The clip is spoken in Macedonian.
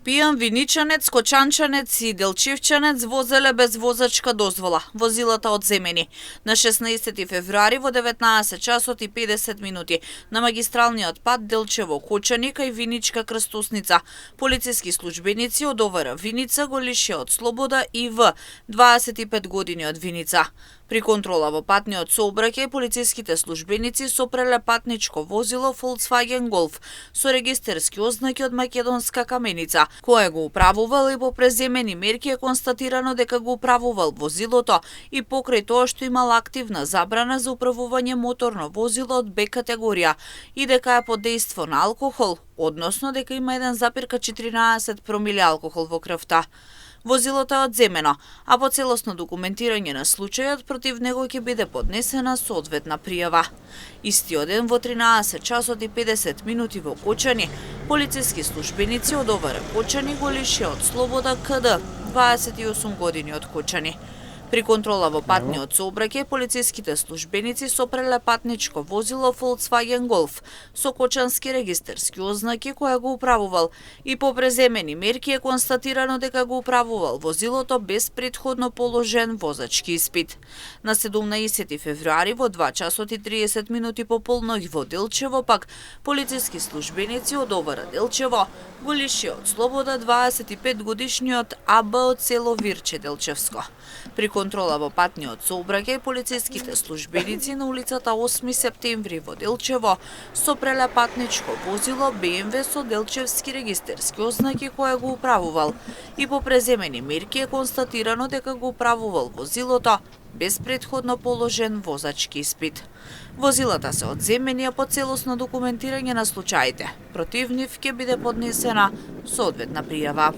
Пијан виничанец, кочанчанец и делчевчанец возеле без возачка дозвола. Возилата одземени. На 16 февруари во 19 часот и 50 минути на магистралниот пат Делчево-Кочани кај Виничка крстосница. Полициски службеници од ОВР Виница го лишија од слобода ИВ, 25 години од Виница. При контрола во патниот сообраќај, полициските службеници сопреле патничко возило Volkswagen Golf со регистерски ознаки од македонска каменица, кое го управувал и по преземени мерки е констатирано дека го управувал возилото и покрај тоа што имал активна забрана за управување моторно возило од Б категорија и дека е под дејство на алкохол, односно дека има 1,14 промиле алкохол во крвта. Возилото е одземено, а по целосно документирање на случајот против него ќе биде поднесена соодветна пријава. Истиот ден во 13 часот и 50 минути во Кочани, полициски службеници од ОВР Кочани го лишија од слобода КД, 28 години од Кочани. При контрола во патниот сообраќај, полициските службеници сопреле патничко возило Volkswagen Golf со кочански регистерски ознаки кое го управувал и по преземени мерки е констатирано дека го управувал возилото без претходно положен возачки испит. На 17 февруари во 2 часот и 30 минути по полноќ во Делчево пак полициски службеници од ОВР Делчево го лишија од слобода 25 годишниот АБ од село Вирче Делчевско. При контрола во патниот сообраќај, полициските службеници на улицата 8 септември во Делчево сопреле патничко возило БМВ со делчевски регистерски ознаки кое го управувал и по преземени мерки е констатирано дека го управувал возилото без претходно положен возачки испит. Возилата се одземени, а по целосно документирање на случаите против нив ќе биде поднесена соодветна пријава.